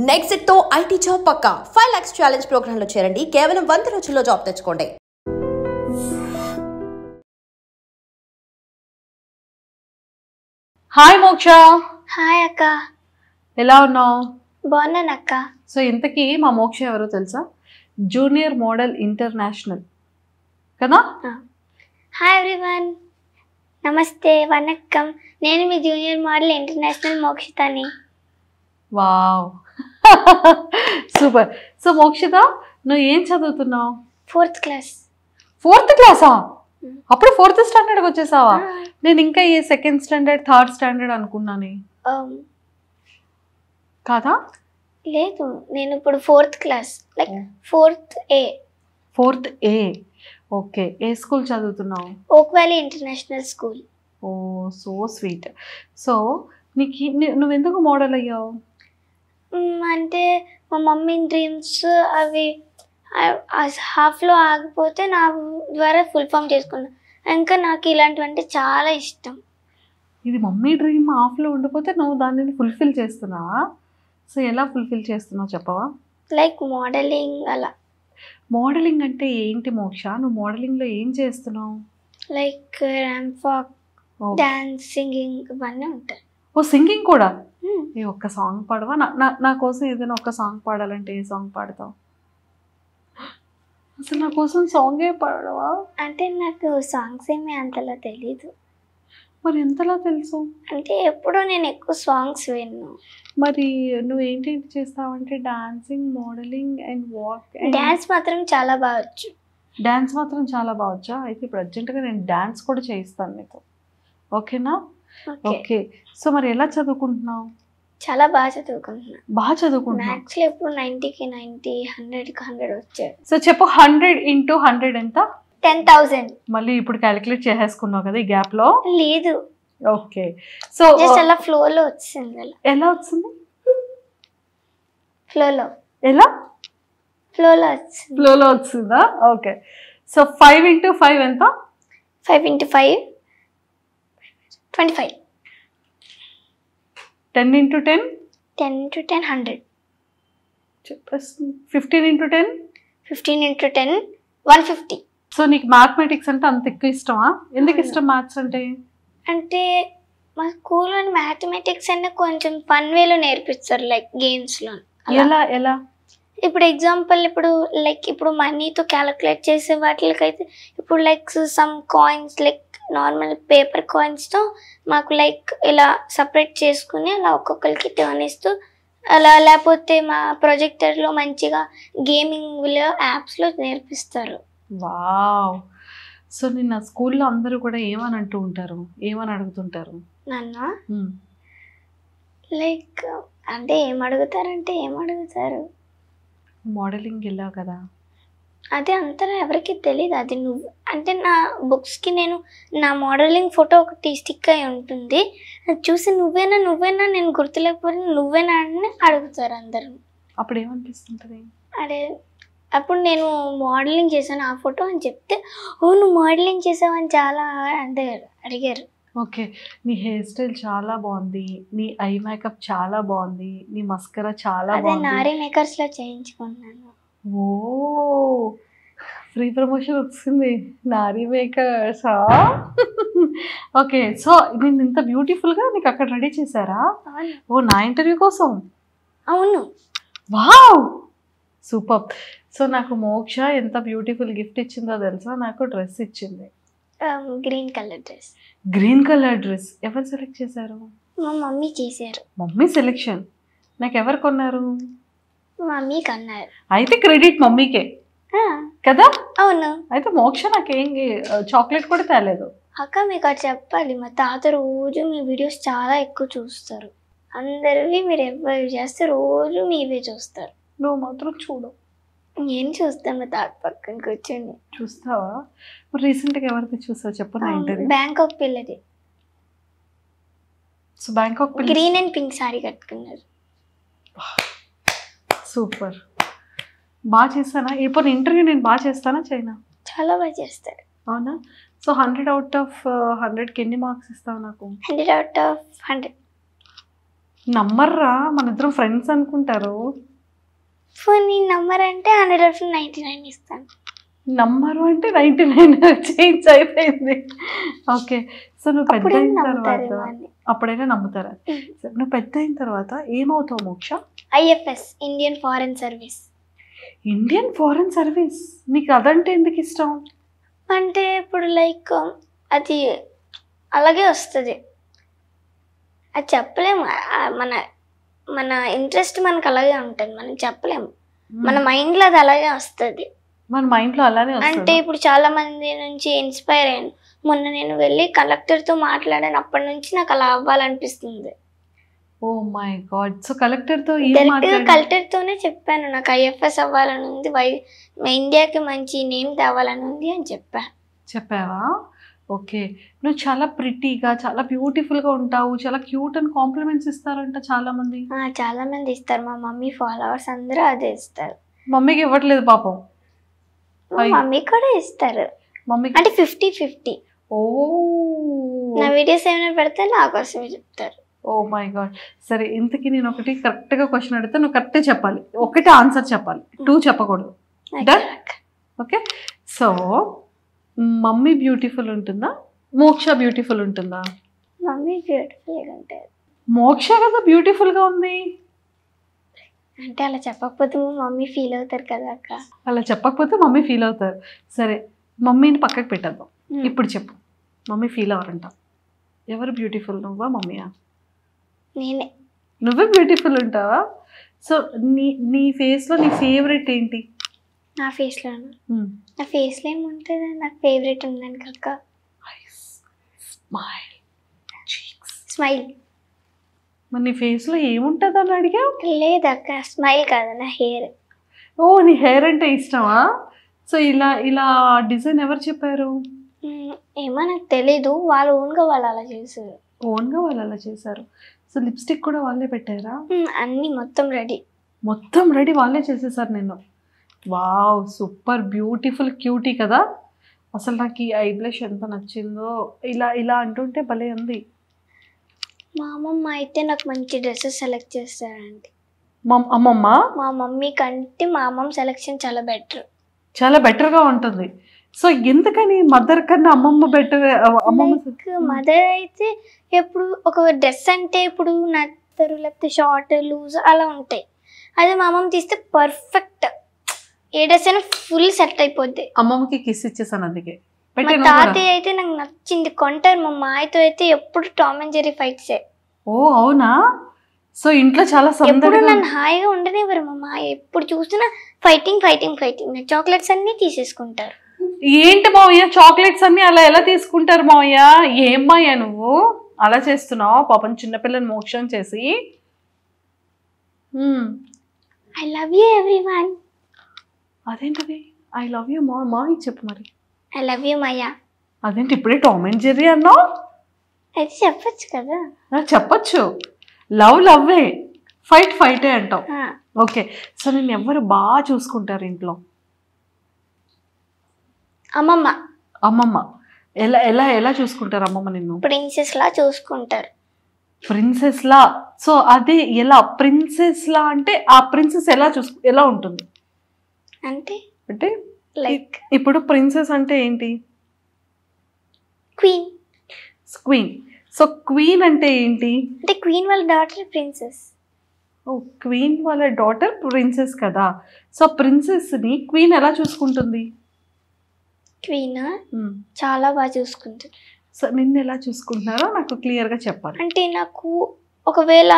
Next తో IT job పక్కా 5 lakhs challenge program లో చేరండి. కేవలం 100 రోజుల్లో జాబ్ తెచ్చుకోండి. హాయ్ మోక్ష. హాయ్ అక్క. ఎలా ఉన్నావు? బాగున్నాను అక్క. సో ఇంతకీ మా మోక్ష ఎవరో తెలుసా? జూనియర్ మోడల్ ఇంటర్నేషనల్ కదా? హాయ్ ఎవ్రీవన్, నమస్తే, వనక్కం. నేను మీ జూనియర్ మోడల్ ఇంటర్నేషనల్ మోక్షితని. Wow, super. సో మోక్షిత, నువ్వు ఏం చదువుతున్నావు? 4th class. 4th క్లాసా? అప్పుడు 4th స్టాండర్డ్కి వచ్చేసావా? నేను ఇంకా ఏ 2nd స్టాండర్డ్ 3rd స్టాండర్డ్ అనుకున్నాను. కాదా? లేదు, నేను ఇప్పుడు 4th class, like 4th A. 4th A. Okay. A school చదువుతున్నావు? ఓక్ వ్యాలీ ఇంటర్నేషనల్ స్కూల్. ఓ, సో స్వీట్. సో నీకు నువ్వెందుకు మోడల్ అయ్యావు? అంటే మా మమ్మీ డ్రీమ్స్ అవి హాఫ్లో ఆగిపోతే నా ద్వారా ఫుల్ ఫామ్ చేసుకున్నాను. ఇంకా నాకు ఇలాంటివంటే చాలా ఇష్టం. ఇది మమ్మీ డ్రీమ్ హాఫ్లో ఉండిపోతే నువ్వు దానిని ఫుల్ఫిల్ చేస్తున్నావా? సో ఎలా ఫుల్ఫిల్ చేస్తున్నావు చెప్పవా? లైక్ మోడలింగ్ అలా. మోడలింగ్ అంటే ఏంటి మోక్ష? నువ్వు మోడలింగ్లో ఏం చేస్తున్నావు? Like ramp walk, dance, singing ఇవన్నీ ఉంటాయి. ఓ, సింగింగ్ కూడా? ఏ ఒక్క సాంగ్ పాడవా? నా కోసం ఏదైనా ఒక్క సాంగ్ పాడాలంటే ఏ సాంగ్ పాడతావు? అసలు నా కోసం సాంగే పాడవా? అంటే నాకు సాంగ్స్ ఏమీ అంతలా తెలీదు. మరి ఎంతలా తెలుసు? అంటే ఎప్పుడో నేను ఎక్కువ సాంగ్స్ విన్ను. మరి నువ్వు ఏంటి చేస్తావంటే dancing, modelling and walk. Dance మాత్రం చాలా బాగా వచ్చు. డాన్స్ మాత్రం చాలా బాగా? అయితే ఇప్పుడు అర్జెంటుగా నేను డాన్స్ కూడా చేయిస్తాను నీకు, ఓకేనా? ఓకే. సో మరి ఎలా చదువుకుంటున్నావు? చాలా బాగా చదువుకుంటున్నా. బాగా చదువుకుంటున్నా? మ్యాథ్స్లో ఎప్పుడు 90కి 90, 100కి 100 వచ్చాయి. సో చెప్పు, 100 into 100 ఎంత? 10,000. మళ్ళీ ఇప్పుడు క్యాలిక్యులేట్ చేసేసుకున్నావు కదా ఈ గ్యాప్లో? లేదు. ఓకే. సో జస్ట్ అలా ఫ్లోలో వచ్చింది. ఎలా వచ్చింది? ఫ్లోలో. ఎలా? ఫ్లోలో వచ్చింది. ఫ్లోలో వచ్చిందా? ఓకే. సో 5 into 5 ఎంత? 5 into 5 25. 10 into 10? 10 into 10 100. చెప్పేసి 15 into 10? 15 into 10 150. సో నీకు మ్యాథమెటిక్స్ అంటే అంత ఎక్కువ ఇష్టమా? ఎందుకు ఇష్టం మ్యాథ్స్ అంటే? అంటే మా స్కూల్లో మ్యాథమెటిక్స్ అంటే కొంచెం ఫన్ వేలో నేర్పిస్తారు, లైక్ గేమ్స్లో. ఎలా ఎలా? ఇప్పుడు ఎగ్జాంపుల్, ఇప్పుడు మనీతో క్యాలిక్యులేట్ చేసే వాటికైతే ఇప్పుడు like some coins, like normal paper కాయిన్స్తో మాకు లైక్ ఇలా సపరేట్ చేసుకుని అలా ఒక్కొక్కరికి టర్న్ ఇస్తూ అలా, లేకపోతే మా ప్రొజెక్టర్లో మంచిగా గేమింగ్లో యాప్స్లో నేర్పిస్తారు. వావ్. సో నిన్న స్కూల్లో అందరూ కూడా ఏమని అంటూ ఉంటారు, ఏమని అడుగుతుంటారు నన్ను? లైక్ అంటే ఏం అడుగుతారు, మోడలింగ్ వెళ్ళావు కదా? అదే అంతలా ఎవరికి తెలియదు. అది నువ్వు అంటే నా బుక్స్కి నా మోడలింగ్ ఫోటో ఒకటి స్టిక్ అయి ఉంటుంది. అది చూసి నువ్వేనా నేను గుర్తులేకపోతే నువ్వేనా అని అడుగుతారు అందరూ. అప్పుడు ఏమనిపిస్తుంటుంది? అదే అప్పుడు నేను మోడలింగ్ చేశాను ఆ ఫోటో అని చెప్తే, ఓ నువ్వు మోడలింగ్ చేసావని చాలా అడిగారు. ఓకే. నీ హెయిర్ స్టైల్ చాలా బాగుంది, నీ ఐ మేకప్ చాలా బాగుంది, నీ మస్కరా చాలా బాగుంది. నారీ మేకర్స్లో చేయించుకున్నాను. ఓ, ఫ్రీ ప్రమోషన్ వచ్చింది, నారీ మేకర్స్. ఓకే. సో నేను ఇంత బ్యూటిఫుల్గా నీకు అక్కడ రెడీ చేశారా? ఓ, నా ఇంటర్వ్యూ కోసం? అవును. Wow, super. సో నాకు మోక్ష ఎంత బ్యూటిఫుల్ గిఫ్ట్ ఇచ్చిందో తెలుసా? నాకు డ్రెస్ ఇచ్చింది, green colour dress. Green colour dress ఎవరు సెలెక్ట్ చేశారు? మా మమ్మీ చేశారు. Mummy selection. నాకు ఎవరు కొన్నారు? మమ్మీ కన్నారు. అయితే క్రెడిట్ మమ్మీకే కదా? అవును. అయితే మోక్ష నాకేం చాక్లెట్ కూడా తేలేదు. అక్క మీకు అది చెప్పాలి, మా తాత రోజు మీ వీడియోస్ చాలా ఎక్కువ చూస్తారు. అందరివి మీరు ఎవరు చేస్తే రోజు మీవే చూస్తారు. నువ్వు మాత్రం చూడు. నేను చూస్తాను, మా తాత పక్కన కూర్చొని. చూస్తావా? మరి రీసెంట్గా ఎవరిది చూసావు చెప్పు నా ఇంటర్వ్యూ? బ్యాంకాక్ పిల్లది. సో బ్యాంకాక్ పిల్ల గ్రీన్ అండ్ పింక్ సారీ కట్టుకున్నారు. సూపర్. బాగా చేస్తానా? ఇప్పుడు ఇంటర్వ్యూ నేను బాగా చేస్తానా చేయనా? చాలా బాగా చేస్తారు. అవునా? సో 100 out of 100కి ఎన్ని మార్క్స్ ఇస్తావు నాకు? 100 out of 100. నమ్మర్రా, మన ఇద్దరం ఫ్రెండ్స్ అనుకుంటారు. ఫోన్ నంబర్ అంటే 100/99 ఇస్తాను. నమ్మరు అంటే 99 చేంజ్ అయిపోయింది. ఓకే. సో నువ్వు పెద్ద అప్పుడైనా అయిన నమ్ముతారు తర్వాత అని. అప్పుడైనా నమ్ముతారా? సరే, నువ్వు పెద్ద అయిన తర్వాత ఏమవుతావు మోక్ష? IFS, Indian foreign service. Indian foreign service. నీకు అదంటే ఎందుకు ఇష్టం? అంటే ఇప్పుడు లైక్ అది అలాగే వస్తుంది, అది చెప్పలేము. మన మన ఇంట్రెస్ట్ మనకు అలాగే ఉంటుంది, మనం చెప్పలేము. మన మైండ్లో అది అలాగే వస్తుంది. మన మైండ్లో అలానే అంటే వస్తుంది. ఇప్పుడు చాలా మంది నుంచి ఇన్స్పైర్ అయ్యాను. మొన్న నేను వెళ్ళి కండక్టర్తో మాట్లాడాను, అప్పటి నుంచి నాకు అలా అవ్వాలనిపిస్తుంది. Oh my god. సో కలెక్టర్తో ఏం డైరెక్ట్గా మాట్లాడారు? కలెక్టర్తోనే చెప్పాను, నాకు IFS అవ్వాలని ఉంది, ఇండియాకి మంచి నేమ్ తేవాలని ఉంది అని చెప్పావా? ఓకే. నువ్వు చాలా ప్రిటీగా, చాలా బ్యూటిఫుల్గా ఉంటావు, చాలా క్యూట్ అని కాంప్లిమెంట్స్ ఇస్తారంట చాలా మంది. చాలా మంది ఇస్తారు, మా మమ్మీ ఫాలోవర్స్ అందరూ అదే ఇస్తారు. మమ్మీకి ఇవ్వట్లేదు పాపం. మా మమ్మీ కూడా ఇస్తారు. మమ్మీకి అంటే 50-50. ఓ నా వీడియోస్ ఏమైనా పెడితే నా కోసమే చెప్తారు. Oh my god. సరే, ఇంతకీ నేను ఒకటి కరెక్ట్గా క్వశ్చన్ అడిగితే నువ్వు కరెక్టే చెప్పాలి, ఒకటే ఆన్సర్ చెప్పాలి, 2 చెప్పకూడదు. Done? Okay. So mummy beautiful ఉంటుందా, మోక్ష బ్యూటిఫుల్ ఉంటుందా? మమ్మీ బ్యూటిఫుల్గా ఉంటుంది. మోక్ష కదా బ్యూటిఫుల్గా ఉంది. అంటే అలా చెప్పకపోతే మా మమ్మీ ఫీల్ అవుతారు కదా అక్క. అలా చెప్పకపోతే మమ్మీ ఫీల్ అవుతారు. సరే, మమ్మీని పక్కకు పెట్టేద్దాం. ఇప్పుడు చెప్పు, మమ్మీ ఫీల్ అవ్వరంట. ఎవరు బ్యూటిఫుల్, నువ్వా మమ్మీయా? నేనే. నువ్వే బ్యూటిఫుల్ ఉంటావా? సో నీ ఫేస్లో నీ ఫేవరెట్ ఏంటి? నా ఫేస్లో నా ఫేస్లో ఏముంటుంది, నాకు ఫేవరెట్ ఉందని అక్క. స్మైల్. మరి నీ ఫేస్లో ఏముంటుంది అని అడిగా? లేదక్క, స్మైల్ కాదు, నా హెయిర్. ఓ, నీ హెయిర్ అంటే ఇష్టమా? సో ఇలా ఇలా డిజైన్ ఎవరు చెప్పారు? ఏమో నాకు తెలీదు, వాళ్ళు ఓన్గా వాళ్ళు అలా చేశారు. ఓన్గా వాళ్ళు అలా చేశారు. సో లిప్స్టిక్ కూడా వాళ్ళే పెట్టారా? అన్నీ మొత్తం రెడీ. మొత్తం రెడీ వాళ్ళే చేసేసారు నిన్ను. వావ్, సూపర్ బ్యూటిఫుల్ క్యూటీ కదా. అసలు నాకు ఈ ఐ బ్లష్ ఎంత నచ్చిందో. ఇలా ఇలా అంటుంటే భలే ఉంది. మా అమ్మమ్మ అయితే నాకు మంచి డ్రెస్సెస్ సెలెక్ట్ చేస్తారండి. అమ్మమ్మ? మా మమ్మీ కంటే మా అమ్మమ్మ సెలెక్షన్ చాలా బెటర్. చాలా బెటర్గా ఉంటుంది. సో ఎందుకని మదర్ కన్నా అమ్మమ్మ బెటర్? మదర్ అయితే ఎప్పుడు ఒక డ్రెస్ అంటే ఇప్పుడు నత్తరు లేకపోతే షార్ట్ లూజ్ అలా ఉంటాయి. అదే మా అమ్మమ్మ తీస్తే పర్ఫెక్ట్, ఏ డ్రెస్ అయినా ఫుల్ సెట్ అయిపోద్ది. అమ్మమ్మకి కిస్ ఇచ్చేసాను అందుకే. మా తాతయ్య అయితే నాకు నచ్చింది కొంటారు. మా మాయతో అయితే ఎప్పుడు టామ్ అండ్ జెర్రీ ఫైట్సే. ఓ అవునా? సో ఇంట్లో చాలా ఎప్పుడు సందడిగా నన్ను హాయిగా ఉండనివ్వరు మా మాయ. ఎప్పుడు చూసినా ఫైటింగ్ ఫైటింగ్ ఫైటింగ్. చాక్లెట్స్ అన్నీ తీసేసుకుంటారు. ఏంటి మావయ్య, చాక్లెట్స్ అన్ని అలా ఎలా తీసుకుంటారు మావయ్య? ఏం మావయ్య నువ్వు అలా చేస్తున్నావు? పాపం చిన్నపిల్లని మోక్షం చేసి. I love you everyone. అదేంటిది ఐ లవ్ యూ మావయ్య చెప్పు మరి. ఐ లవ్ యూ మాయా. అదేంటి ఇప్పుడే టామ్ అండ్ జెర్రీ అన్నావు? అయితే చెప్పచ్చు కదా. చెప్పచ్చు. లవ్ లవ్వే, ఫైట్ ఫైటే అంటావు. ఓకే. సో నేను ఎవరు బాగా చూసుకుంటారు ఇంట్లో? అమ్మమ్మ. అమ్మమ్మ. ఎలా ఎలా ఎలా చూసుకుంటారు అమ్మమ్మ నిన్ను? ప్రిన్సెస్ లా చూసుకుంటారు. ప్రిన్సెస్ లా. సో అదే ఎలా ప్రిన్సెస్ లా అంటే ఆ ప్రిన్సెస్ ఎలా ఉంటుంది అంటే అంటే లైక్ ఇప్పుడు ప్రిన్సెస్ అంటే ఏంటి? క్వీన్. క్వీన్. సో క్వీన్ అంటే ఏంటి? అంటే క్వీన్ వాళ్ళ డాటర్ ప్రిన్సెస్. ఓ, క్వీన్ వాళ్ళ డాటర్ ప్రిన్సెస్ కదా. సో ప్రిన్సెస్ని క్వీన్ ఎలా చూసుకుంటుంది? క్వీన్ చాలా బాగా చూసుకుంటుంది. సో నిన్ను ఎలా చూసుకుంటున్నారో నాకు క్లియర్గా చెప్పాలి. అంటే నాకు ఒకవేళ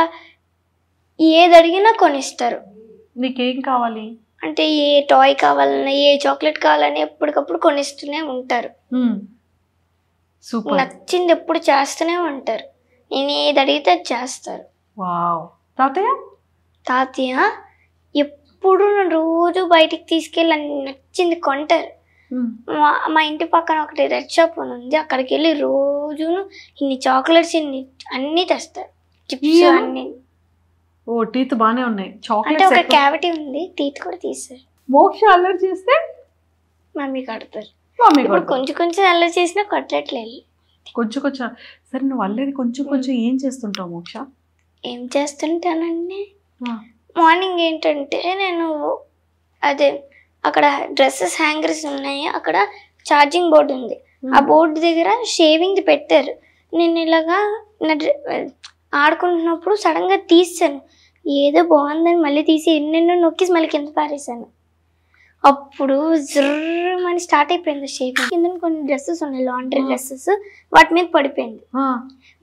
ఏది అడిగినా కొనిస్తారు. నీకేం కావాలి? అంటే ఏ టాయ్ కావాలన్నా ఏ చాక్లెట్ కావాలని ఎప్పటికప్పుడు కొనిస్తూనే ఉంటారు. సూపర్. నచ్చింది ఎప్పుడు చేస్తూనే ఉంటారు. నేను ఏది అడిగితే అది చేస్తారు. వావ్. తాతయ్య? తాతయ్య ఎప్పుడు రోజు బయటికి తీసుకెళ్ళి నచ్చింది కొంటారు. మా ఇంటి పక్కన ఒకటి రెడ్ షాప్ ఉంది, అక్కడికి వెళ్ళి రోజును ఇన్ని చాక్లెట్స్ ఇన్ని అన్నీ తెస్తారు, చిప్స్ అన్ని. ఓ, టీత్ బాగానే ఉన్నాయి. అంటే చాక్లెట్స్ ఒక క్యావిటీ ఉంది, టీత్ కూడా తీస్తారు. మోక్ష అల్లరి చేస్తే మమ్మీ కడతారు. మమ్మీ ఇప్పుడు కొంచెం కొంచెం అల్లరి చేసినా కొట్టట్లేదు. కొంచెం కొంచెం. సరే, నువ్వు అల్లరి కొంచెం కొంచెం ఏం చేస్తుంటావు మోక్ష? ఏం చేస్తుంటానండి, మార్నింగ్ ఏంటంటే నేను అదే అక్కడ డ్రెస్సెస్ హ్యాంగర్స్ ఉన్నాయి, అక్కడ ఛార్జింగ్ బోర్డు ఉంది, ఆ బోర్డు దగ్గర షేవింగ్ పెట్టారు. నేను ఇలాగా ఆడుకుంటున్నప్పుడు సడన్గా తీసాను, ఏదో బాగుందని మళ్ళీ తీసి ఎన్నెన్నో నొక్కేసి మళ్ళీ కింద పారేసాను. అప్పుడు జర్రమని స్టార్ట్ అయిపోయింది షేవింగ్. కింద కొన్ని డ్రెస్సెస్ ఉన్నాయి, లాండ్రీ డ్రెస్సెస్, వాటి మీద పడిపోయింది.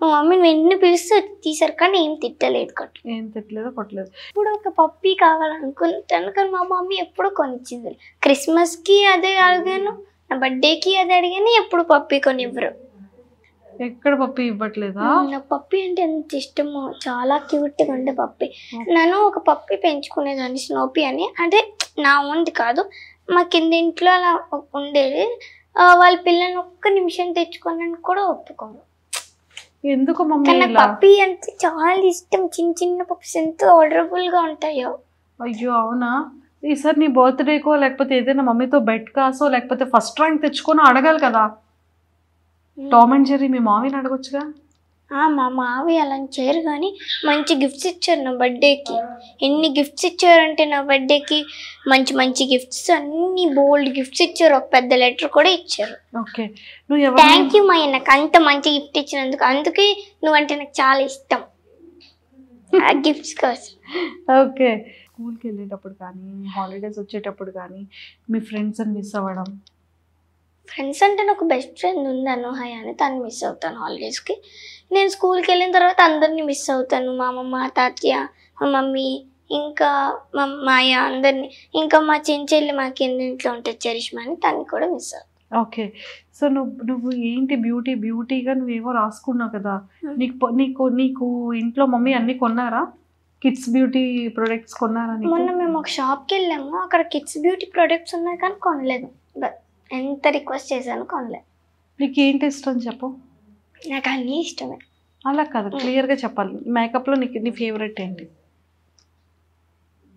మా మమ్మీని వెంటనే పిలిస్తే తీసారు, కానీ ఏం తిట్టలేదు, కొట్టలేదు. ఇప్పుడు ఒక పప్పీ కావాలనుకుంటాను, కానీ మా మమ్మీ ఎప్పుడు కొనిచ్చింది. క్రిస్మస్కి అదే అడిగాను, నా బర్త్డేకి అదే అడిగాను, ఎప్పుడు పప్పీ కొనివ్వరు. ఎక్కడ పప్పి ఇవ్వట్లేదా? నాకు పప్పి అంటే ఎంత ఇష్టమో, చాలా క్యూట్గా ఉండే పప్పి. నేను ఒక పప్పి పెంచుకునేదాన్ని, స్నోపీ అని. అంటే నా ఓన్ది కాదు, మా కింద ఇంట్లో అలా ఉండేది. వాళ్ళ పిల్లల్ని ఒక్క నిమిషం తెచ్చుకోనని కూడా ఒప్పుకోరు. ఎందుకు మమ్మీ? పప్పి అంటే చాలా ఇష్టం, చిన్న చిన్న పప్పీస్ ఎంత ఆర్డరబుల్గా ఉంటాయో. అయ్యో అవునా? ఈసారి నీ బర్త్డేకో లేకపోతే ఏదైనా మమ్మీతో బెడ్ కాసో లేకపోతే ఫస్ట్ ర్యాంక్ తెచ్చుకొని అడగాలి కదా. టామ్ అండ్ జెర్రీ మీ మామీని అడగొచ్చుగా. మా మావి అలా చేయరు, కానీ మంచి గిఫ్ట్స్ ఇచ్చారు నా బర్త్డేకి. ఎన్ని గిఫ్ట్స్ ఇచ్చారంటే నా బర్త్డేకి మంచి మంచి గిఫ్ట్స్, అన్ని బోల్డ్ గిఫ్ట్స్ ఇచ్చారు, ఒక పెద్ద లెటర్ కూడా ఇచ్చారు. ఓకే, థ్యాంక్ యూ మా, నాకు అంత మంచి గిఫ్ట్ ఇచ్చినందుకు. అందుకే నువ్వంటే నాకు చాలా ఇష్టం, ఆ గిఫ్ట్స్ కోసం. ఓకే, స్కూల్కి వెళ్ళేటప్పుడు కానీ హాలిడేస్ వచ్చేటప్పుడు కానీ మీ ఫ్రెండ్స్ని మిస్ అవ్వడం? ఫ్రెండ్స్ అంటే నాకు బెస్ట్ ఫ్రెండ్ ఉంది అనుహయ అని, తను మిస్ అవుతాను హాలిడేస్కి. నేను స్కూల్కి వెళ్ళిన తర్వాత అందరినీ మిస్ అవుతాను, మా అమ్మమ్మ, తాతయ్య, మా మమ్మీ, ఇంకా మా మాయ, అందరినీ. ఇంకా మా చెంచెల్లి మా కింద ఇంట్లో ఉంటుంది చరిష్మా అని, తన్ని కూడా మిస్ అవుతాను. ఓకే, సో నువ్వు ఏంటి బ్యూటీగా నువ్వేమో రాసుకున్నావు కదా, నీకు ఇంట్లో మమ్మీ అన్ని కొన్నారా? కిడ్స్ బ్యూటీ ప్రొడక్ట్స్ కొన్నారా? మొన్న మేము ఒక షాప్కి వెళ్ళాము, అక్కడ కిడ్స్ బ్యూటీ ప్రొడక్ట్స్ ఉన్నాయి కానీ కొనలేదు. ఎంత రిక్వెస్ట్ చేశాను, కొనలేదు. నీకు ఏంటి ఇష్టం చెప్పు. నాకు అన్నీ ఇష్టమే. అలా కాదు, క్లియర్గా చెప్పాలి. మేకప్లో నీ ఫేవరెట్ ఏంటి?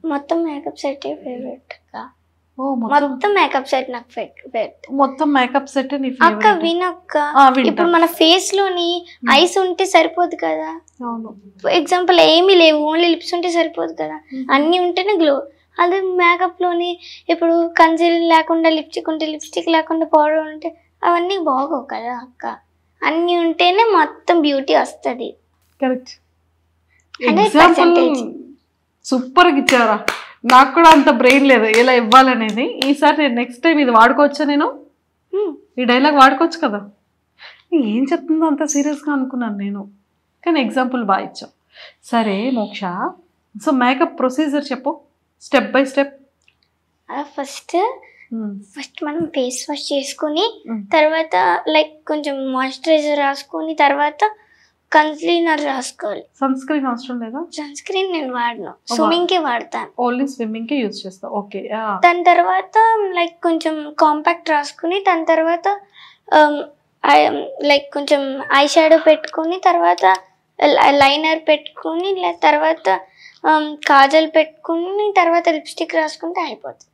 మొత్తం మేకప్ సెట్ ఫేవరెట్. ఓ, మొత్తం మేకప్ సెట్ నాకు ఫేవరెట్. మొత్తం మేకప్ సెట్ నీ ఫేవరెట్? అక్క వినక్క, ఇప్పుడు మన ఫేస్ లోని ఐస్ ఉంటే సరిపోదు కదా. అవును. ఎగ్జాంపుల్ ఏమీ లేవు, ఓన్లీ లిప్స్ ఉంటే సరిపోదు కదా, అన్నీ ఉంటేనే గ్లో. అదే మేకప్లోని ఇప్పుడు కన్సీలర్ లేకుండా, లిప్స్టిక్ ఉంటే లిప్స్టిక్ లేకుండా, పౌడర్ ఉంటే అవన్నీ బాగోవు కదా అక్క. అన్నీ ఉంటేనే మొత్తం బ్యూటీ వస్తుంది. కరెక్ట్. సూపర్గా ఇచ్చారా. నాకు కూడా అంత బ్రెయిన్ లేదు ఎలా ఇవ్వాలనేది. ఈసారి నేను నెక్స్ట్ టైం ఇది వాడుకోవచ్చా? నేను ఈ డైలాగ్ వాడుకోవచ్చు కదా. ఏం చెప్తుందో అంత సీరియస్గా అనుకున్నాను నేను, కానీ ఎగ్జాంపుల్ బాగా ఇచ్చావు. సరే మోక్ష, సో మేకప్ ప్రొసీజర్ చెప్పు, స్టెప్ బై స్టెప్. ఫస్ట్ మనం ఫేస్ వాష్ చేసుకుని, తర్వాత లైక్ కొంచెం మాయిశ్చరైజర్ రాసుకుని, తర్వాత కన్సీలర్ రాసుకోవాలి. సన్ స్క్రీన్ అవసరం లేదా? సన్ స్క్రీన్ నేను వాడను, స్విమ్మింగ్ కి వాడతాను. ఓన్లీ స్విమ్మింగ్ కి యూజ్ చేస్తావు. ఓకే. దాని తర్వాత లైక్ కొంచెం కాంపాక్ట్ రాసుకుని, దాని తర్వాత లైక్ కొంచెం ఐ షాడో పెట్టుకుని, తర్వాత లైనర్ పెట్టుకుని, తర్వాత కాజల్ పెట్టుకుని, తర్వాత లిప్స్టిక్ రాసుకుంటే అయిపోతుంది.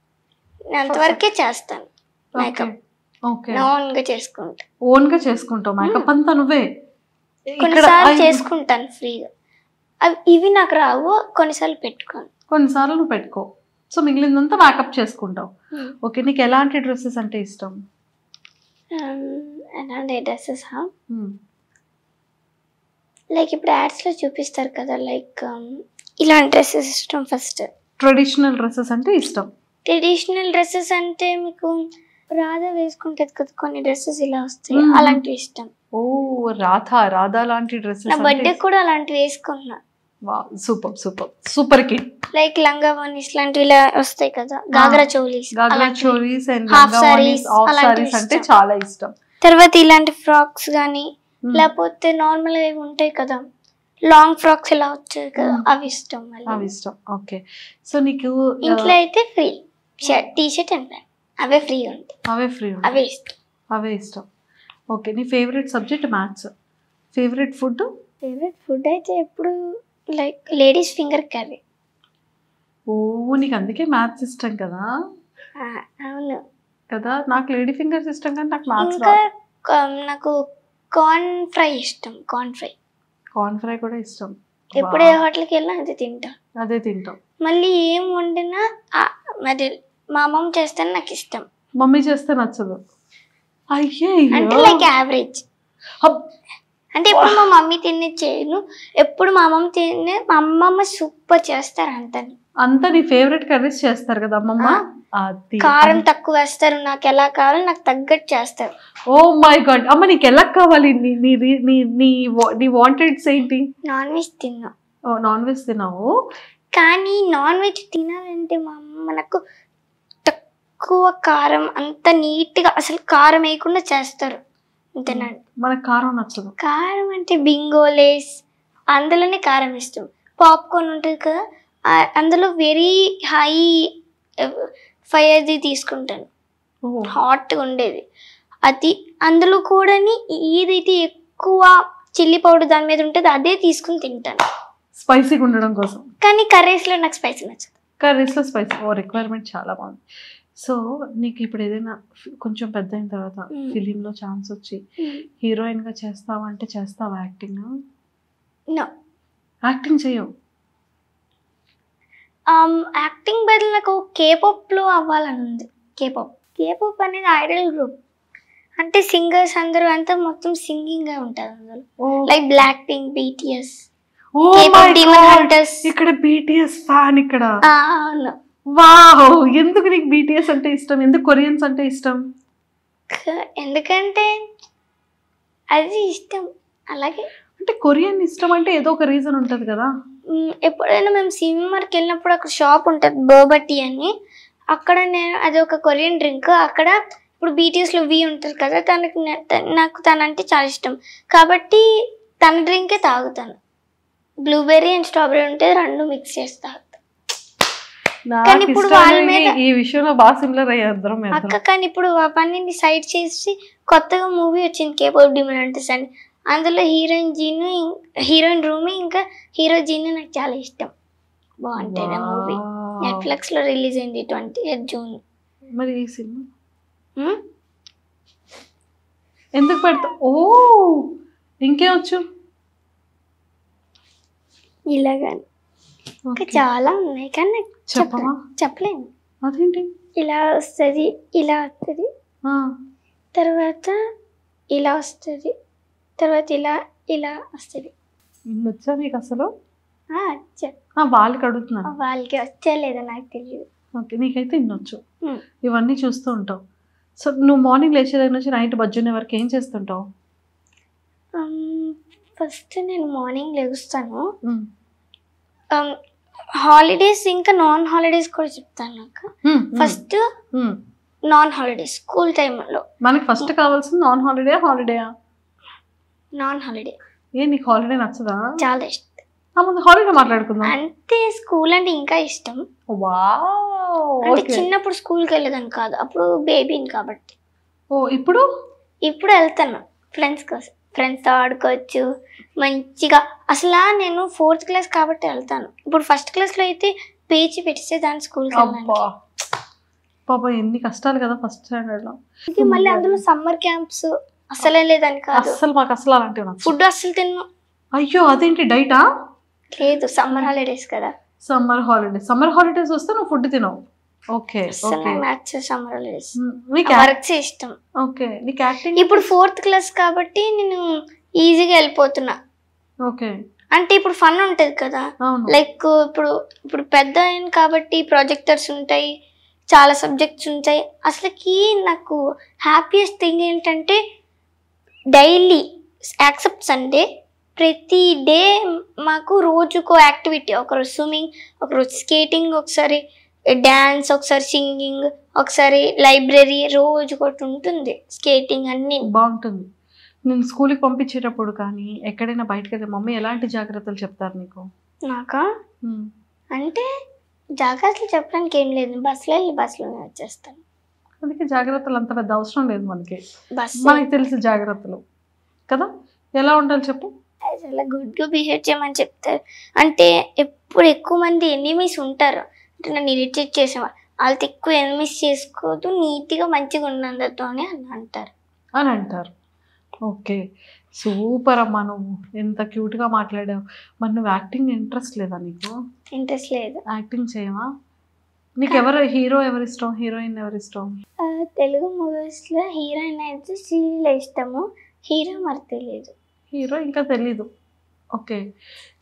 అంతవరకే చేస్తాను మేకప్. ఓన్గా చేసుకుంటావు మేకప్ అంతా నువ్వే? కొన్నిసార్లు చేసుకుంటాను ఫ్రీగా, ఇవి నాకు రావు, కొన్నిసార్లు పెట్టుకోను. కొన్నిసార్లు నువ్వు పెట్టుకో, సో మిగిలిందంతా మేకప్ చేసుకుంటావు. ఓకే, నీకు ఎలాంటి డ్రెస్సెస్ అంటే ఇష్టం? ఎలాంటి డ్రెస్సెస్ లైక్ ఇప్పుడు యాడ్స్లో చూపిస్తారు కదా, లైక్ ఇలాంటి డ్రెస్సెస్ ఇష్టం. ఫస్ట్ ట్రెడిషనల్ డ్రెస్సెస్ అంటే ఇష్టం. ట్రెడిషనల్ డ్రెస్సెస్ అంటే మీకు రాధా వేసుకుంటది కదా కొన్ని డ్రెస్సెస్ ఇలా వస్తాయి, అలాంటివి ఇష్టం. ఓ, రాధా లాంటి డ్రెస్సెస్. నా బర్త్డే కూడా అలాంటివి వేసుకున్నా. Super super super kid. Like లంగా వనీస్ లాంటివి ఇలా వస్తాయి కదా, గాగ్రా చోలీస్ అండ్ లంగా వనీస్, ఆఫ్ సారీస్ అంటే చాలా ఇష్టం. తర్వాత ఇలాంటి ఫ్రాక్స్ గానీ, లేకపోతే నార్మల్ గా ఉంటాయి కదా లాంగ్ ఫ్రాక్స్ ఇలా వచ్చాయి కదా, అవి ఇష్టం. అవి ఇష్టం. ఓకే, సో నీకు ఇంట్లో అయితే free shirt, T shirt and pant, away free ఉంటాయి. అవే ఇష్టం. ఓకే, నీ favourite subject maths. Favourite food? Favourite food అయితే ఎప్పుడు లైక్ లేడీస్ ఫింగర్ కర్రీ. ఓ, నీకు అందుకే మ్యాథ్స్ ఇష్టం కదా. అవును కదా, నాకు లేడీ ఫింగర్స్ ఇష్టం కానీ నాకు మ్యాథ్స్ నాకు కార్న్ ఫ్రై ఇష్టం. కార్న్ ఫ్రై కూడా ఇష్టం. ఎప్పుడు ఏ హోటల్కి వెళ్ళినా అదే తింటా. అదే తింటాం. మళ్ళీ ఏం వండినా మరి మా అమ్మమ్మ చేస్తే నాకు ఇష్టం. మమ్మీ చేస్తే నచ్చదు. అయ్యే అంటే లైక్ యావరేజ్. అంటే ఎప్పుడు మా మమ్మీ తినే చేయను, ఎప్పుడు మా అమ్మమ్మ తినే. మా అమ్మమ్మ సూపర్ చేస్తారు అంతా నీ ఫేవరెట్ కర్రీస్ చేస్తారు కదా అమ్మమ్మ. కారం తక్కువ వేస్తారు, నాకు ఎలా కావాలి నాకు తగ్గట్టు చేస్తారు. Oh my god. అమ్మ నీకు ఎలా కావాలి? నీ వాంటెడ్స్ ఏంటి? నాన్ వెజ్ తిన్నా. ఓ నాన్ వెజ్ తిన్నావు. కానీ నాన్ వెజ్ తినాలంటే మా అమ్మ నాకు తక్కువ కారం, అంత నీట్గా అసలు కారం వేయకుండా చేస్తారు. అంతేనండి. మనకు కారం నచ్చదు. కారం అంటే బింగోలేస్ అందులోనే కారం ఇష్టం. పాప్కార్న్ ఉంటుంది కదా, అందులో వెరీ హై ఫైర్ది తీసుకుంటాను, హాట్గా ఉండేది అది. అందులో కూడా ఏదైతే ఎక్కువ చిల్లీ పౌడర్ దాని మీద ఉంటుంది అదే తీసుకుని తింటాను, స్పైసీగా ఉండడం కోసం. కానీ కర్రీస్లో నాకు స్పైసీ నచ్చదు. కర్రీస్లో స్పైసీ రిక్వైర్మెంట్ చాలా బాగుంది. సో నీకు ఇప్పుడు ఏదైనా కొంచెం పెద్ద అయిన తర్వాత ఫిలింలో ఛాన్స్ వచ్చి హీరోయిన్గా చేస్తావా అంటే చేస్తావా? యాక్టింగ్? నో, యాక్టింగ్ చేయవు. యాక్టింగ్ బదులు నాకు కేపాప్లో అవ్వాలని ఉంది. కేపాప్ అనేది ఐడల్ గ్రూప్, అంటే సింగర్స్ అందరూ అంతా మొత్తం సింగింగ్ గా ఉంటారు అందులో. Like Blackpink, BTS, demon hunters. ఇక్కడ BTS ఫ్యాన్ ఇక్కడ. అవును. వావ్. ఎందుకు నీకు BTS అంటే ఇష్టం? ఎందుకు కొరియన్స్ అంటే ఇష్టం? ఎందుకంటే అది ఇష్టం. అలాగే అంటే కొరియన్ ఇష్టం అంటే ఏదో ఒక రీజన్ ఉంటుంది కదా. ఎప్పుడైనా మేము సినిమాకి వెళ్ళినప్పుడు అక్కడ షాప్ ఉంటుంది బోబటీ అని, అక్కడ నేను అది ఒక కొరియన్ డ్రింక్. అక్కడ ఇప్పుడు BTSలో V ఉంటుంది కదా, నాకు తనంటే చాలా ఇష్టం కాబట్టి తన డ్రింకే తాగుతాను. బ్లూబెర్రీ అండ్ స్ట్రాబెర్రీ ఉంటే రెండు మిక్స్ చేసి తాగుతాను. కానీ ఇప్పుడు వాళ్ళ మీద ఈ విషయంలో బాగా సిమిలర్ అయ్యారు అక్క. కానీ ఇప్పుడు ఆ పనిని సైడ్ చేసి కొత్తగా మూవీ వచ్చింది కేపాప్ డీమన్ హంటర్స్ అని. అందులో హీరోయిన్ రూమి ఇంకా హీరో జీను నాకు చాలా ఇష్టం. బాగుంటుంది ఆ మూవీ. నెట్ఫ్లిక్స్లో రిలీజ్ అయింది 28 జూన్. మరి ఈ సినిమా ఎందుకు పెడతా? ఓ ఇంకేమొచ్చు ఇలాగాని ఇంకా చాలా ఉన్నాయి కానీ చెప్పలేను. అదేంటి? ఇలా వస్తుంది, ఇలా వస్తుంది, తర్వాత ఇలా వస్తుంది, తర్వాత ఇలా వస్తుంది. వచ్చా నీకు అసలు? వాళ్ళకి అడుగుతున్నా. వాళ్ళకి వచ్చా లేదా నాకు తెలియదు. ఓకే, నీకైతే ఇన్నొచ్చు. ఇవన్నీ చూస్తూ ఉంటావు. సో నువ్వు మార్నింగ్ లేచే దగ్గర నుంచి నైట్ బజ్జునే వరకు ఏం చేస్తుంటావు? ఫస్ట్ నేను మార్నింగ్ లెగుస్తాను. హాలిడేస్ ఇంకా నాన్ హాలిడేస్ కూడా చెప్తాను నాకు. ఫస్ట్ నాన్ హాలిడేస్ స్కూల్ టైంలో. మనకి ఫస్ట్ కావాల్సింది నాన్ హాలిడేయా? నాన్ హాలిడే. ఏ నీకు హాలిడే నచ్చదా? చాలా ఇష్టం. ముందు హాలిడే మాట్లాడుకుందాం. అంటే స్కూల్ అంటే ఇంకా ఇష్టం. అంటే చిన్నప్పుడు స్కూల్కి వెళ్ళేదాన్ని కాదు, అప్పుడు బేబీని కాబట్టి. ఇప్పుడు వెళ్తాను ఫ్రెండ్స్తో ఆడుకోవచ్చు మంచిగా. అసలు నేను 4th క్లాస్ కాబట్టి వెళ్తాను. ఇప్పుడు 1st క్లాస్లో అయితే పేచి పెట్టిస్తే దాని స్కూల్కి వెళ్ళాను. పాప ఎన్ని కష్టాలు కదా ఫస్ట్ స్టాండర్డ్లో. మళ్ళీ అందులో సమ్మర్ క్యాంప్స్ అసలే లేదని కాదు. అసలు మాకు అసలు అలాంటివి ఫుడ్ అసలు తిన్ను. అయ్యో అదేంటి డైటా? లేదు, సమ్మర్ హాలిడేస్ కదా. సమ్మర్ హాలిడేస్ వస్తే నువ్వు ఫుడ్ తినవు. ఓకే సమ్మర్ హాలిడేస్ వర్క్స్ ఇష్టం. ఓకే, నీకు యాక్టింగ్ ఇప్పుడు 4th క్లాస్ కాబట్టి నేను ఈజీగా వెళ్ళిపోతున్నా. ఓకే, అంటే ఇప్పుడు ఫన్ ఉంటది కదా. లైక్ ఇప్పుడు పెద్ద అయిన కాబట్టి ప్రాజెక్టర్స్ ఉంటాయి, చాలా సబ్జెక్ట్స్ ఉంటాయి. అసలుకి నాకు హ్యాపీయెస్ట్ థింగ్ ఏంటంటే డైలీ యాక్సెప్ట్ సండే ప్రతి డే మాకు రోజుకో యాక్టివిటీ. ఒకరోజు స్విమ్మింగ్, ఒకరోజు స్కేటింగ్, ఒకసారి డ్యాన్స్, ఒకసారి సింగింగ్, ఒకసారి లైబ్రరీ, రోజుకోటి ఉంటుంది స్కేటింగ్. అన్నీ బాగుంటుంది. నేను స్కూల్కి పంపించేటప్పుడు కానీ ఎక్కడైనా బయటకు వెళ్తే మమ్మీ ఎలాంటి జాగ్రత్తలు చెప్తారు నీకు? నాకా అంటే జాగ్రత్తలు చెప్పడానికి ఏం లేదు, బస్సులోనే వచ్చేస్తాను. అందుకే జాగ్రత్తలు అంత పెద్ద అవసరం లేదు మనకి తెలిసి జాగ్రత్తలు కదా. ఎలా ఉండాలి చెప్పు? చాలా గుడ్గా బిహేవ్ చేయమని చెప్తారు. అంటే ఎప్పుడు ఎక్కువ మంది ఎనిమీస్ ఉంటారు, అంటే నన్ను ఇరిటేట్ చేసేవాళ్ళు. వాళ్ళతో ఎక్కువ ఎనిమీస్ చేసుకోవద్దు, నీట్గా మంచిగా ఉన్నందరితో అని అంటారు. ఓకే, సూపర్ అమ్మా, నువ్వు ఎంత క్యూట్గా మాట్లాడావు. మరి నువ్వు యాక్టింగ్ ఇంట్రెస్ట్ లేదా నీకు? ఇంట్రెస్ట్ లేదు. యాక్టింగ్ చేయవా? నీకు ఎవరు హీరో ఎవరు ఇష్టం, హీరోయిన్ ఎవరు ఇష్టం? తెలుగు మూవీస్లో హీరోయిన్ అయితే శ్రీలీల ఇష్టము, హీరో మరి తెలియదు. హీరో ఇంకా తెలీదు. ఓకే.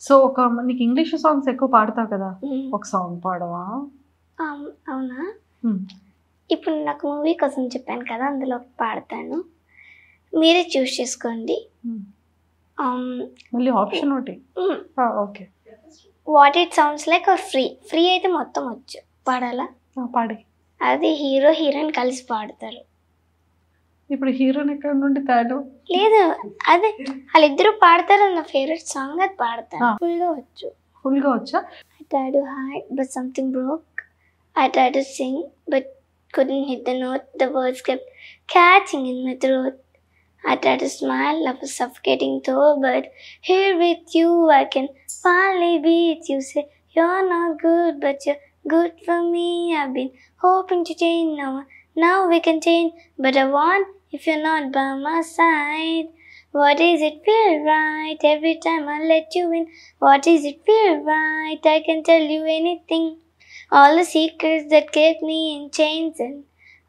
సో నీకు ఇంగ్లీష్ సాంగ్స్ ఎక్కువ పాడతావు కదా, ఒక సాంగ్ పాడవా? అవునా? ఇప్పుడు నాకు మూవీ కోసం చెప్పాను కదా, అందులో పాడతాను, మీరే చూస్ చేసుకోండి. మళ్ళీ ఆప్షన్ ఒకటి. Okay. What it sounds like are free. Free అయితే మొత్తం వచ్చు, పాడాలా? పాడి. అది హీరో హీరోయిన్ కలిసి పాడతారు. ఇప్పుడు హీరోయిన్ ఎక్కడ నుండి తేడు? లేదు, అదే వాళ్ళిద్దరూ పాడతారు. నా ఫేవరెట్ సాంగ్ అది పాడతాను. ఫుల్గా వచ్చా? I tried to hide but something broke. I tried to sing but couldn't hit the note. The words kept catching in my throat. I tried to smile, I was suffocating though, but here with you I can finally breathe. You say you're not good but you're good for me. I've been hoping to change now we can change, but I want if you're not by my side. What is it feel right every time I let you in? What is it feel right? I can tell you anything. All the secrets that kept me in chains and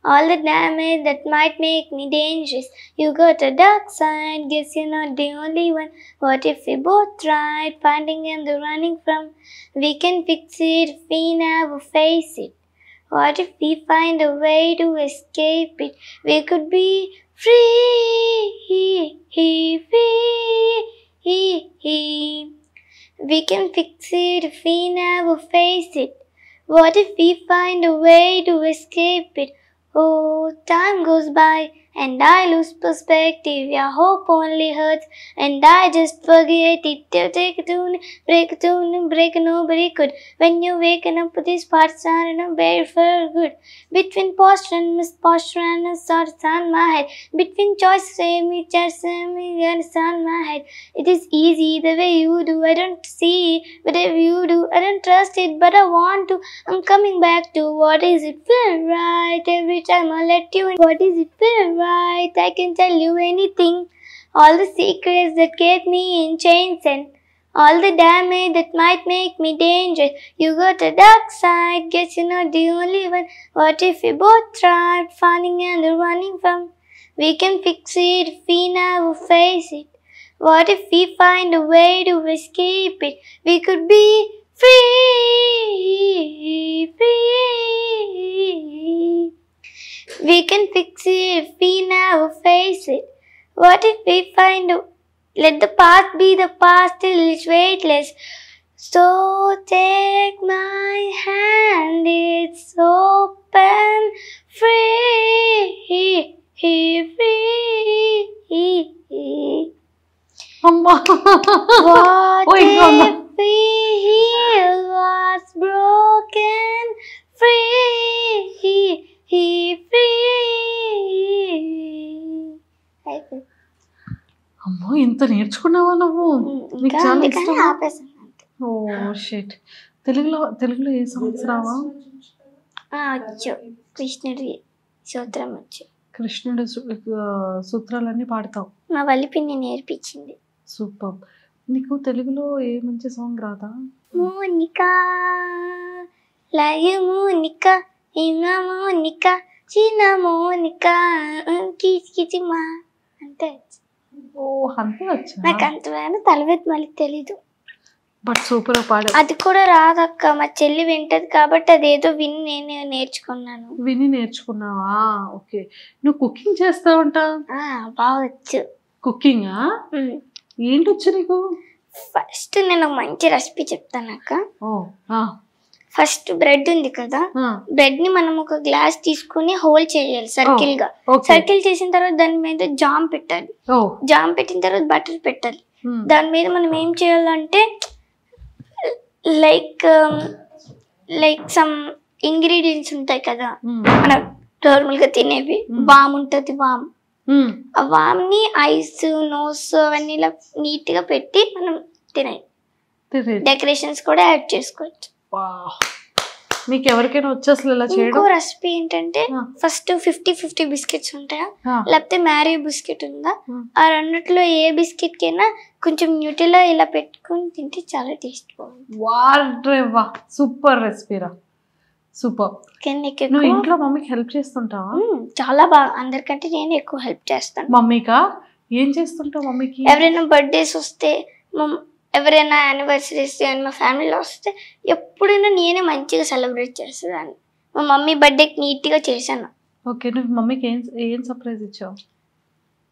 all the damage that might make me dangerous. You got a dark side, guess you're not the only one. What if we both tried finding and the running from? We can fix it if we never face it. What if we find a way to escape it? We could be free. We can fix it if we never face it. What if we find a way to escape it? Oh, time goes by and I lose perspective. Your hope only hurts and I just forget it. You take it to break nobody could. When you're waking up with these parts are in a very for good. Between posture and misposture and a sort of on my head. Between choice save me and on my head. It is easy the way you do, I don't see. But if you do, I don't trust it, but I want to. I'm coming back to what is it feel right every time I let you in. What is it feel right? I can tell you anything. All the secrets that kept me in chains and all the damage that might make me dangerous. You got a dark side, guess you're not the only one. What if we both tried finding and running from? We can fix it if we never face it. What if we find a way to escape it? We could be free. We can fix it if we never face it. What if we find a... Let the past be the past till it's weightless. So take my hand, it's open, free. అమ్మా. What if we heal what's broken, free. అమ్మో, ఇంత నేర్చుకున్నావా నువ్వు? నీకు చాలా ఇష్టం. Oh shit. తెలుగులో ఏ songs రావా? వచ్చు. కృష్ణుడి సూత్రం వచ్చు. కృష్ణుడి సూత్రాలన్నీ పాడతావు? మా వల్లిపిన్ని నేర్పించింది. సూపర్. నీకు తెలుగులో ఏ మంచి సాంగ్ రాదా? మోనికా లయ మోనికా హిమ మోనికా చిన్న మోనికా కిచిమా అంటే ఓ అంతే వచ్చా? నాకు అంతమైన తలవేది మళ్ళీ తెలీదు. బట్ సూపర్ పాడ. అది కూడా రాదక్క, మా చెల్లి వింటది కాబట్టి అదేదో విని నేను నేర్చుకున్నాను. విని నేర్చుకున్నావా? ఓకే. నువ్వు కుకింగ్ చేస్తావంట? బావచ్చు. కుకింగా? ఏంటి వచ్చు నీకు? ఫస్ట్ నేను ఒక మంచి రెసిపీ చెప్తాను అక్క. ఫస్ట్ బ్రెడ్ ఉంది కదా, బ్రెడ్ ని మనం ఒక గ్లాస్ తీసుకుని హోల్ చేయాలి సర్కిల్ గా. సర్కిల్ చేసిన తర్వాత దాని మీద జామ్ పెట్టాలి. జామ్ పెట్టిన తర్వాత బటర్ పెట్టాలి. దాని మీద మనం ఏం చేయాలంటే లైక్ సమ్ ఇంగ్రీడియంట్స్ ఉంటాయి కదా మనం నార్మల్ గా తినేవి. వామ్ ఉంటది, వామ్. ఆ వామ్ ని ఐస్, నోస్ అవన్నీ ఇలా నీట్ గా పెట్టి మనం తినాలి. డెకరేషన్స్ కూడా యాడ్ చేసుకోవచ్చు. మీకు ఎవరికైనా వచ్చి అసలు ఇలా ఇంకో చేయడం? రెసిపీ ఏంటంటే ఫస్ట్ 50-50 బిస్కెట్స్ ఉంటాయా, ఆ. లేకపోతే మ్యారీ బిస్కెట్ ఉందా, ఆ. ఆ రెండిట్లో ఏ బిస్కెట్ కైనా కొంచెం న్యూటెల్లా ఇలా పెట్టుకొని తింటే చాలా టేస్ట్ బాగుంది. వారేవా సూపర్ రెసిపీరా, సూపర్. కానీ నీకు నువ్వు ఎక్కువ ఇంట్లో మమ్మీకి హెల్ప్ చేస్తుంటావా? చాలా బాగా, అందరికంటే నేను ఎక్కువ హెల్ప్ చేస్తాను. మమ్మీకా ఏం చేస్తుంటావు మమ్మీకి? ఎవరైనా బర్త్డేస్ వస్తే, ఎవరైనా యానివర్సరీస్ మా ఫ్యామిలీలో వస్తే ఎప్పుడైనా నేనే మంచిగా సెలబ్రేట్ చేసేదాన్ని. మా మమ్మీ బర్త్డేకి నీట్గా చేశాను. ఓకే, నువ్వు మమ్మీకి ఏం సర్ప్రైజ్ ఇచ్చావు?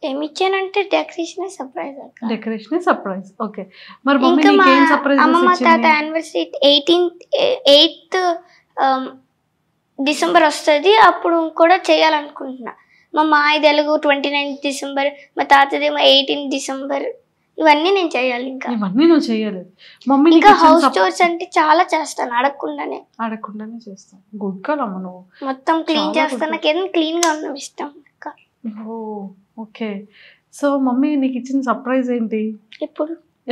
ఏమి ఇచ్చానంటే decoration surprise. Decoration surprise. Okay, మరి మమ్మీ ఇంకా మా నీకు ఏం సర్ప్రైజ్ అమ్మమ్మ తాత ఇచ్చింది? యానివర్సరీ 8th డిసెంబర్ వస్తుంది, అప్పుడు కూడా చేయాలనుకుంటున్నా. మా మాయ తెలుగు 29th డిసెంబర్, మా తాతదేమో 18th డిసెంబర్. ఇవన్నీ నేను చేయాలి. ఇంకా ఇవన్నీ నువ్వు చేయలేదు. మమ్మీ ఇంకా హౌస్ టూర్స్ అంటే చాలా చేస్తాను, అడగకుండానే చేస్తాను. గుడ్ గర్ల్ అమ్మ నువ్వు. మొత్తం క్లీన్ చాలా చేస్తాను. good. నాకు ఏదైనా క్లీన్ గా ఉండడం ఇష్టం. ఓ ఓకే. సో మమ్మీ నీకు ఇచ్చిన సర్ప్రైజ్ ఏంటి?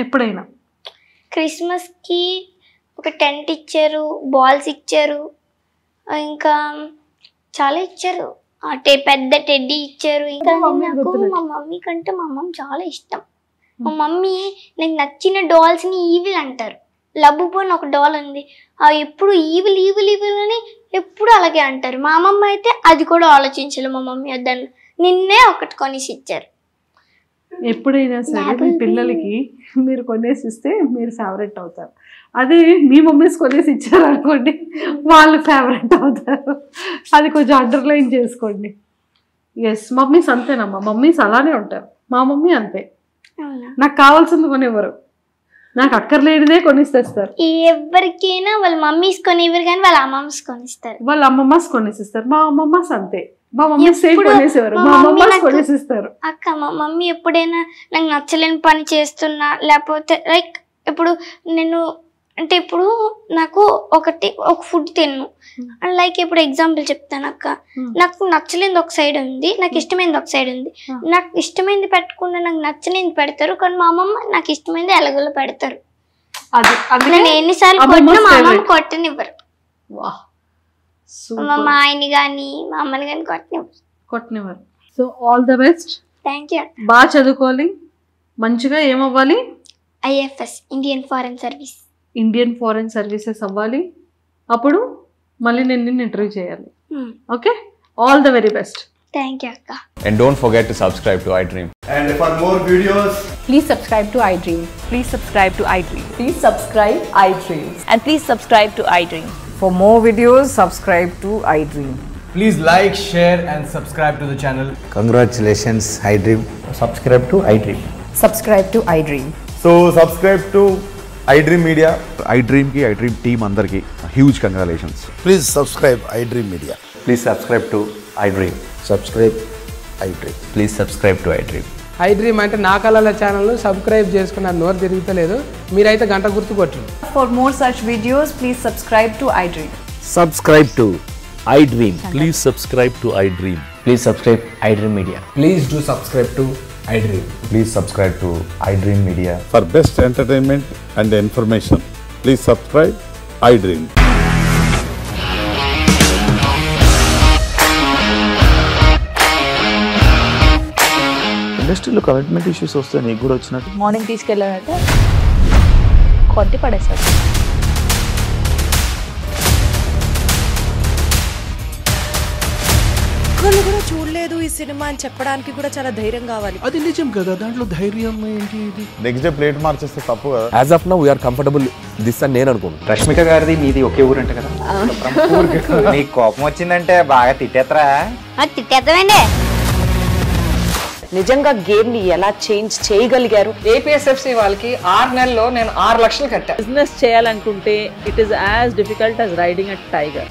ఎప్పుడైనా క్రిస్మస్ కి ఒక టెంట్ ఇచ్చారు, బాల్స్ ఇచ్చారు, ఇంకా చాలా ఇచ్చారు. పెద్ద టెడ్డీ ఇచ్చారు. ఇంకా నాకు మా మమ్మీ కంటే మా అమ్మమ్మ చాలా ఇష్టం. మా మమ్మీ నాకు నచ్చిన డాల్స్ ని ఈవిల్ అంటారు. లబ్బుపోని ఒక డాల్ ఉంది, ఎప్పుడు ఈవిల్ ఈవిల్ ఈవిల్ అని ఎప్పుడు అలాగే అంటారు. మా అమ్మమ్మ అయితే అది కూడా ఆలోచించాలి. మా మమ్మీ వద్దని నిన్నే ఒకటి కొనేసి ఇచ్చారు. ఎప్పుడైనా సరే మీ పిల్లలకి మీరు కొనేసి ఇస్తే మీరు ఫేవరెట్ అవుతారు. అదే మీ మమ్మీస్ కొనేసి ఇచ్చారు అనుకోండి, వాళ్ళు ఫేవరెట్ అవుతారు. అది కొంచెం అండర్లైన్ చేసుకోండి. ఎస్, మమ్మీస్ అంతేనమ్మా, మమ్మీస్ అలానే ఉంటారు. మా మమ్మీ అంతే, నాకు కావాల్సింది కొనివ్వరు, నాకు అక్కర్లేనిదే కొనిస్తారు. ఎవరికైనా వాళ్ళ మమ్మీస్ కొనివ్వరు కానీ వాళ్ళ అమ్మమ్స్ కొనిస్తారు, వాళ్ళ అమ్మమ్మస్ కొనేసిస్తారు. మా అమ్మమ్మస్ అంతే, మా మమ్మీ సేమ్ కొనేసేవారు, మా అమ్మమ్మస్ కొనేసిస్తారు. అక్క మా మమ్మీ ఎప్పుడైనా నాకు నచ్చలేని పని చేస్తున్నా, లేకపోతే లైక్ ఇప్పుడు నేను అంటే ఇప్పుడు నాకు ఒక ఫుడ్ తిన్ను, లైక్ ఇప్పుడు ఎగ్జాంపుల్ చెప్తాను అక్క. నాకు నచ్చలేనిది ఒక సైడ్ ఉంది, నాకు ఇష్టమైనది ఒక సైడ్ ఉంది. నాకు ఇష్టమైనది పెట్టకుండా నాకు నచ్చలేనిది పెడతారు, కానీ మా అమ్మమ్మ నాకు ఇష్టమైనది ఎలాగోలో పెడతారు. నేను ఎన్నిసార్లు కొట్టినా మా అమ్మమ్మ కొట్టనివ్వరు. మా ఆయన్ని కానీ మా అమ్మని కానీ కొట్టనివ్వరు. So all the best. Thank you. బాగా చదువుకోవాలి, మంచిగా ఏమవ్వాలి? IFS, ఇండియన్ ఫారెన్ సర్వీసెస్ అవ్వాలి. అప్పుడు మళ్ళీ నేను నిన్ను ఇంటర్వ్యూ చేయాలి. Okay, all the very best. Thank you అక్క. And don't forget to subscribe to iDream. And for more videos, Please subscribe to iDream. Please subscribe to iDream. Please subscribe iDream. And please subscribe to iDream. For more videos, subscribe to iDream. please like, share and subscribe to the channel. Congratulations, iDream. Subscribe to iDream. Subscribe to iDream. So subscribe to iDream Media. iDream team andarki huge congratulations. Please subscribe iDream Media. Please subscribe to iDream. Subscribe iDream. Please subscribe to iDream. iDream అంటే నా కళల channel subscribe చేసుకున్న నోరు తిరుగుతలేదు, మీరైతే గంట గుర్తు కొట్టండి. For more such videos, please subscribe to iDream. Subscribe to iDream. Please subscribe to iDream. Please subscribe iDream Media. Please do subscribe to iDream. Please subscribe to iDream Media. For best entertainment and information, please subscribe iDream. ఇండస్ట్రీలో commitment issues వస్తే నీకు కూడా వచ్చినట్టు? Morning తీసుకెళ్ళాలంటే కొట్టి పడేసాడు. ఒక్కళ్ళు కూడా చూడలేదు ఈ సినిమా అని చెప్పడానికి కూడా చాలా ధైర్యం కావాలి. అది నిజం కదా, దాంట్లో ధైర్యం ఏంటి? ఇది నెక్స్ట్ డే ప్లేట్ మార్చేస్తే తప్పు కదా. As of now, we are comfortable this అని నేను అనుకుంటున్నాను. రష్మిక గారిది మీది ఒకే ఊరంట కదా? నీకు కోపం వచ్చిందంటే బాగా తిట్టేత్తరా? తిట్టేద్దామండి. నిజంగా గేమ్ ని ఎలా చేంజ్ చేయగలిగారు? APSFC వాళ్ళకి 6 నెలల్లో నేను 6 లక్షలు కట్టా. బిజినెస్ చేయాలనుకుంటే it is as difficult as riding a tiger.